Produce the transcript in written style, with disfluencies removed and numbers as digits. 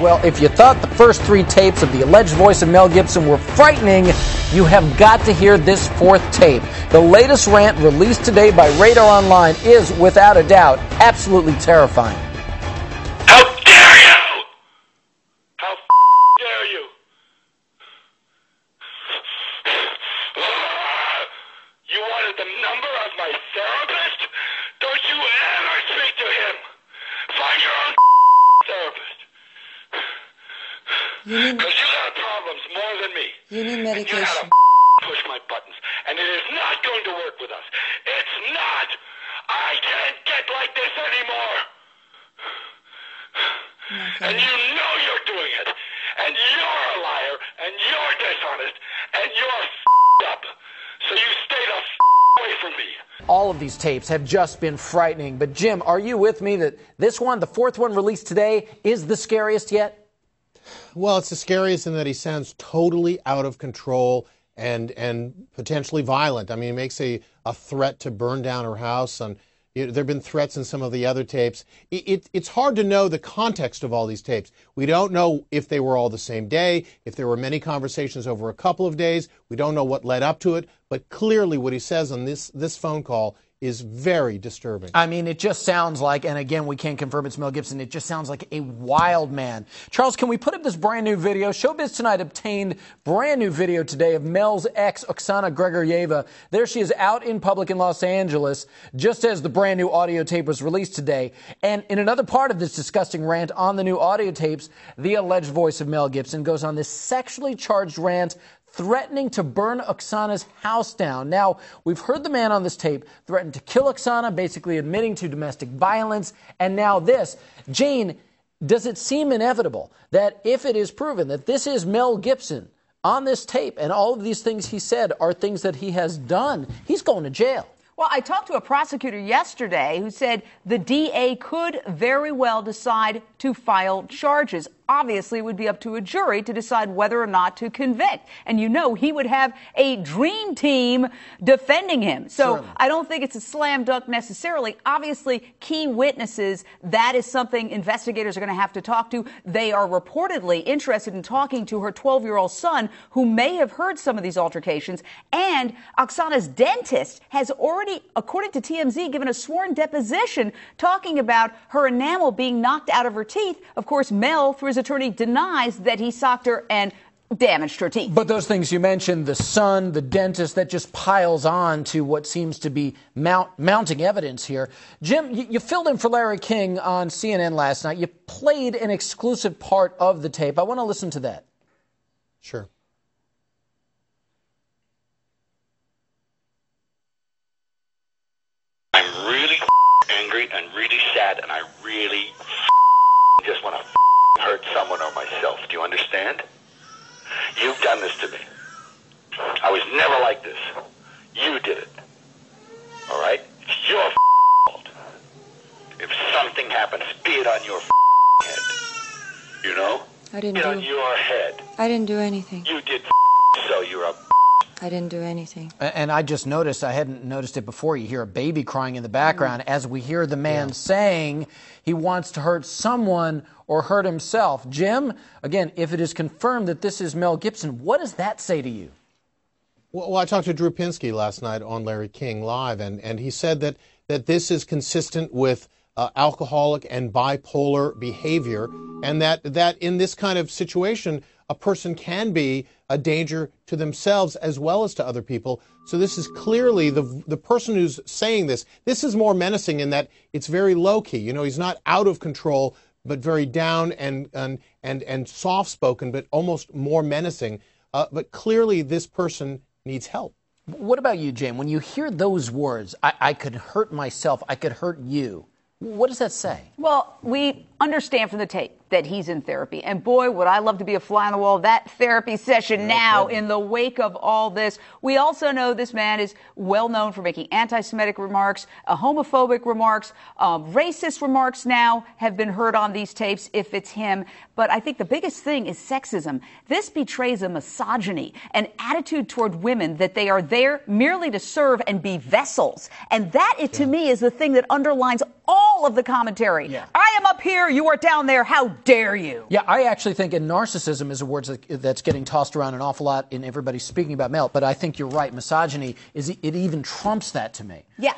Well, if you thought the first 3 tapes of the alleged voice of Mel Gibson were frightening, you have got to hear this 4th tape. The latest rant released today by Radar Online is, without a doubt, absolutely terrifying. How dare you! How dare you! You wanted the number of my therapist? Don't you ever speak to him! Find your own therapist. Because you got problems more than me. You need medication. And you know how to push my buttons. And it is not going to work with us. It's not! I can't get like this anymore! And you know you're doing it. And you're a liar. And you're dishonest. And you're up. So you stay the away from me. All of these tapes have just been frightening. But, Jim, are you with me that this one, the 4th one released today, is the scariest yet? Well, it's the scariest in that he sounds totally out of control and potentially violent. I mean, he makes a threat to burn down her house. And there have been threats in some of the other tapes. It's hard to know the context of all these tapes. We don't know if they were all the same day, if there were many conversations over a couple of days. We don't know what led up to it. But clearly what he says on this phone call is very disturbing. I mean, it just sounds like, and again, we can't confirm it's Mel Gibson, it just sounds like a wild man. Charles, can we put up this brand new video? Showbiz Tonight obtained brand new video today of Mel's ex, Oksana Grigorieva. There she is out in public in Los Angeles, just as the brand new audio tape was released today. And in another part of this disgusting rant on the new audio tapes, the alleged voice of Mel Gibson goes on this sexually charged rant threatening to burn Oksana's house down. Now, we've heard the man on this tape threaten to kill Oksana, basically admitting to domestic violence, and now this. Jane, does it seem inevitable that if it is proven that this is Mel Gibson on this tape and all of these things he said are things that he has done, he's going to jail? Well, I talked to a prosecutor yesterday who said the DA could very well decide to file charges. Obviously, it would be up to a jury to decide whether or not to convict. And you know he would have a dream team defending him. So Certainly. I don't think it's a slam dunk necessarily. Obviously, key witnesses, that is something investigators are going to have to talk to. They are reportedly interested in talking to her 12-year-old son, who may have heard some of these altercations. And Oksana's dentist has already, according to TMZ, given a sworn deposition talking about her enamel being knocked out of her teeth. Of course, Mel, through his attorney, denies that he socked her and damaged her teeth. But those things you mentioned, the son, the dentist, that just piles on to what seems to be mounting evidence here. Jim, you filled in for Larry King on CNN last night. You played an exclusive part of the tape. I want to listen to that. Sure. I'm really angry and really sad, and I really just want to hurt someone or myself. Do you understand? You've done this to me. I was never like this. You did it. All right? It's your fault. If something happens, be it on your head. You know? I didn't Be it do. on your head. I didn't do anything. You did so you're a I didn't do anything. And I just noticed, I hadn't noticed it before, you hear a baby crying in the background as we hear the man saying he wants to hurt someone or hurt himself. Jim, again, if it is confirmed that this is Mel Gibson, what does that say to you? Well, I talked to Drew Pinsky last night on Larry King Live, and he said that this is consistent with alcoholic and bipolar behavior, and that in this kind of situation, a person can be a danger to themselves as well as to other people. So this is clearly the person who's saying this. This is more menacing in that it's very low-key. You know, he's not out of control, but very down and soft-spoken, but almost more menacing. But clearly this person needs help. What about you, Jane? When you hear those words, I could hurt myself, I could hurt you, what does that say? Well, we understand from the tape that he's in therapy. And boy, would I love to be a fly on the wall of that therapy session now in the wake of all this. We also know this man is well known for making anti-Semitic remarks, homophobic remarks, racist remarks now have been heard on these tapes if it's him. But I think the biggest thing is sexism. This betrays a misogyny, an attitude toward women that they are there merely to serve and be vessels. And that, to me, is the thing that underlines all of the commentary. I am up here, you are down there. How dare you? Yeah, I actually think, and narcissism is a word that's getting tossed around an awful lot in everybody speaking about Mel, but I think you're right. Misogyny, it even trumps that to me. Yeah.